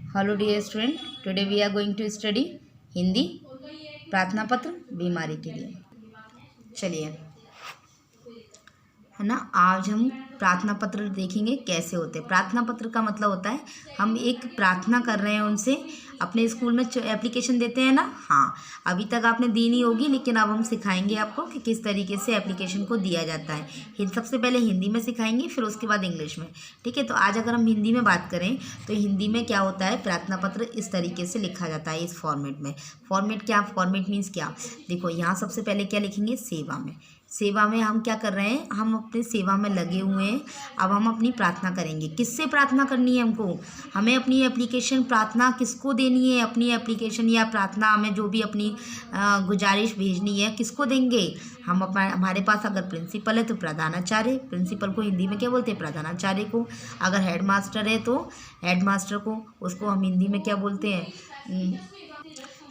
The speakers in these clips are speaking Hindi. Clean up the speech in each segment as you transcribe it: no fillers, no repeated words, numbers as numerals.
Hello dear student, today we are going to study Hindi प्रार्थना पत्र बीमारी के लिए। चलिए, है ना, आज हम प्रार्थना पत्र देखेंगे कैसे होते हैं। प्रार्थना पत्र का मतलब होता है हम एक प्रार्थना कर रहे हैं उनसे। अपने स्कूल में एप्लीकेशन देते हैं ना, हाँ, अभी तक आपने दी नहीं होगी, लेकिन अब हम सिखाएंगे आपको कि किस तरीके से एप्लीकेशन को दिया जाता है। सबसे पहले हिंदी में सिखाएंगे, फिर उसके बाद इंग्लिश में। ठीक है, तो आज अगर हम हिंदी में बात करें तो हिंदी में क्या होता है, प्रार्थना पत्र इस तरीके से लिखा जाता है, इस फॉर्मेट में। फॉर्मेट क्या, फॉर्मेट मीन्स क्या, देखो यहाँ सबसे पहले क्या लिखेंगे, सेवा में। सेवा में हम क्या कर रहे हैं, हम अपने सेवा में लगे हुए हैं। अब हम अपनी प्रार्थना करेंगे। किससे प्रार्थना करनी है हमको, हमें अपनी एप्लीकेशन प्रार्थना किसको देनी है, अपनी एप्लीकेशन या प्रार्थना हमें जो भी अपनी गुजारिश भेजनी है किसको देंगे हम। हमारे पास अगर प्रिंसिपल है तो प्रधानाचार्य, प्रिंसिपल को हिंदी में क्या बोलते हैं, प्रधानाचार्य को। अगर हेड मास्टर है तो हेड मास्टर को, उसको हम हिंदी में क्या बोलते हैं,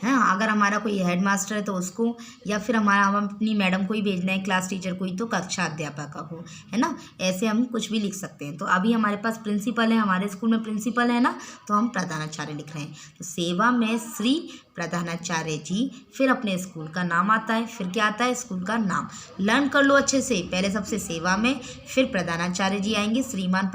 हाँ, अगर हमारा कोई हेड मास्टर है तो उसको, या फिर हम अपनी मैडम को ही भेजना है, क्लास टीचर को ही, तो कक्षा अध्यापका को, है ना। ऐसे हम कुछ भी लिख सकते हैं। तो अभी हमारे पास प्रिंसिपल है, हमारे स्कूल में प्रिंसिपल है ना, तो हम प्रधानाचार्य लिख रहे हैं। तो सेवा में श्री प्रधानाचार्य जी, फिर अपने स्कूल का नाम आता है, फिर क्या आता है, स्कूल का नाम। लर्न कर लो अच्छे से, पहले सबसे सेवा में, फिर प्रधानाचार्य जी आएंगे, श्रीमान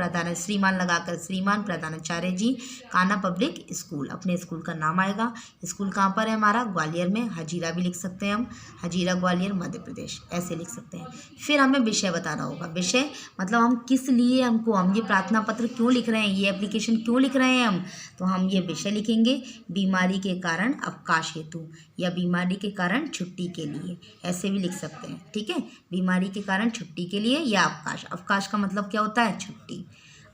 लगाकर श्रीमान प्रधानाचार्य जी, कान्हा पब्लिक स्कूल, अपने स्कूल का नाम आएगा। स्कूल कहाँ पर है हमारा, ग्वालियर में। हजीरा भी लिख सकते हैं हम, हजीरा ग्वालियर मध्य प्रदेश, ऐसे लिख सकते हैं। फिर हमें विषय बताना होगा। विषय मतलब हम किस लिए, हम ये प्रार्थना पत्र क्यों लिख रहे हैं, ये एप्लीकेशन क्यों लिख रहे हैं हम, तो हम ये विषय लिखेंगे, बीमारी के कारण अवकाश हेतु, या बीमारी के कारण छुट्टी के लिए, ऐसे भी लिख सकते हैं। ठीक है, बीमारी के कारण छुट्टी के लिए या अवकाश। अवकाश का मतलब क्या होता है, छुट्टी।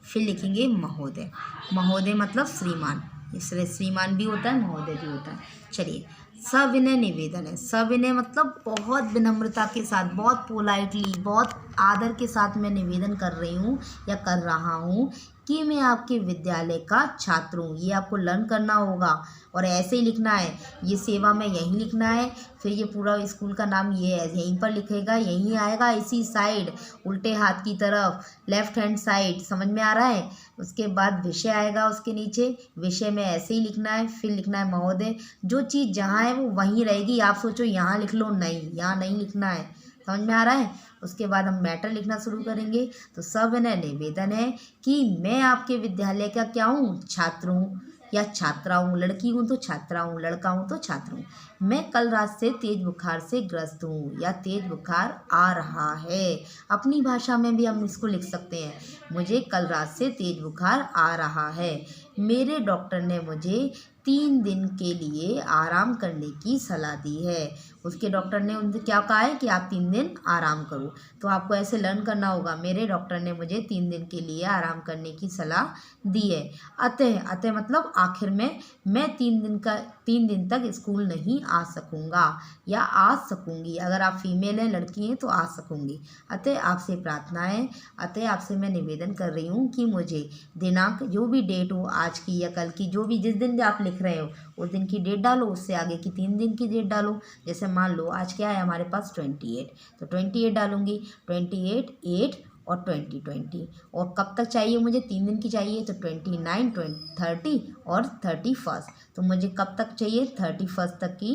फिर लिखेंगे महोदय, महोदय मतलब श्रीमान, इसलिए श्रीमान भी होता है, महोदय भी होता है। चलिए, सविनय निवेदन है। सविनय मतलब बहुत विनम्रता के साथ, बहुत पोलाइटली, बहुत आदर के साथ मैं निवेदन कर रही हूँ या कर रहा हूँ कि मैं आपके विद्यालय का छात्र हूँ। ये आपको लर्न करना होगा और ऐसे ही लिखना है। ये सेवा में यहीं लिखना है, फिर ये पूरा स्कूल का नाम ये है, यहीं पर लिखेगा, यहीं आएगा, इसी साइड, उल्टे हाथ की तरफ, लेफ्ट हैंड साइड, समझ में आ रहा है। उसके बाद विषय आएगा उसके नीचे, विषय में ऐसे ही लिखना है, फिर लिखना है महोदय। जो चीज़ जहाँ है वो वहीं रहेगी। आप सोचो यहाँ लिख लो, नहीं, यहाँ नहीं लिखना है, समझ में आ रहा है। उसके बाद हम मैटर लिखना शुरू करेंगे। तो सविनय निवेदन है कि मैं आपके विद्यालय का क्या हूँ, छात्र हूँ या छात्रा हूँ, लड़की हूँ तो छात्रा हूँ, लड़का हूँ तो छात्र हूँ। मैं कल रात से तेज बुखार से ग्रस्त हूँ या तेज बुखार आ रहा है। अपनी भाषा में भी हम इसको लिख सकते हैं, मुझे कल रात से तेज बुखार आ रहा है। मेरे डॉक्टर ने मुझे 3 दिन के लिए आराम करने की सलाह दी है। उसके डॉक्टर ने उनसे क्या कहा है कि आप 3 दिन आराम करो। तो आपको ऐसे लर्न करना होगा, मेरे डॉक्टर ने मुझे 3 दिन के लिए आराम करने की सलाह दी है। अतः मतलब आखिर में मैं 3 दिन तक स्कूल नहीं आ सकूँगा या आ सकूँगी। अगर आप फीमेल हैं, लड़की हैं, तो आ सकूँगी। अतः आपसे प्रार्थना है, अतः आपसे मैं निवेदन कर रही हूँ कि मुझे दिनांक, जो भी डेट हो, आज की या कल की, जो भी जिस दिन आप लिख रहे हो उस दिन की डेट डालो, उससे आगे की 3 दिन की डेट डालो। जैसे मान लो आज क्या है हमारे पास 28, तो 28 डालूंगी, 28, 8 और 20। और कब तक चाहिए मुझे, 3 दिन की चाहिए, तो 29, 30 और 31। तो मुझे कब तक चाहिए, 31 तक की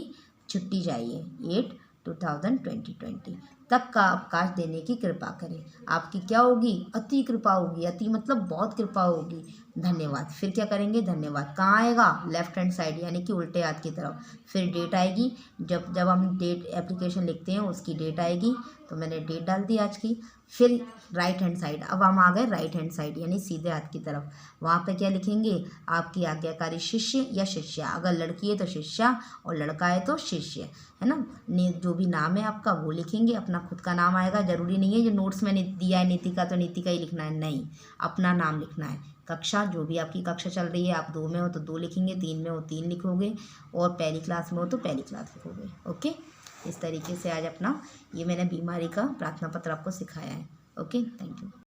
छुट्टी चाहिए, 8/2020 तक का अवकाश देने की कृपा करें। आपकी क्या होगी, अति कृपा होगी। अति मतलब बहुत कृपा होगी। धन्यवाद। फिर क्या करेंगे, धन्यवाद कहाँ आएगा, लेफ्ट हैंड साइड, यानी कि उल्टे हाथ की तरफ। फिर डेट आएगी, जब हम डेट एप्लीकेशन लिखते हैं उसकी डेट आएगी, तो मैंने डेट डाल दी आज की। फिर राइट हैंड साइड, अब हम आ गए राइट हैंड साइड यानी सीधे हाथ की तरफ। वहाँ पे क्या लिखेंगे, आपकी आज्ञाकारी शिष्य या शिष्या। अगर लड़की है तो शिष्या और लड़का है तो शिष्य, है ना। जो भी नाम है आपका वो लिखेंगे, अपना खुद का नाम आएगा। जरूरी नहीं है जो नोट्स में दिया है नीतिका तो नीतिका ही लिखना है, नहीं, अपना नाम लिखना है। कक्षा, जो भी आपकी कक्षा चल रही है, आप 2 में हो तो 2 लिखेंगे, 3 में हो 3 लिखोगे, और पहली क्लास में हो तो पहली क्लास लिखोगे। ओके, इस तरीके से आज अपना ये मैंने बीमारी का प्रार्थना पत्र आपको सिखाया है। Okay, thank you.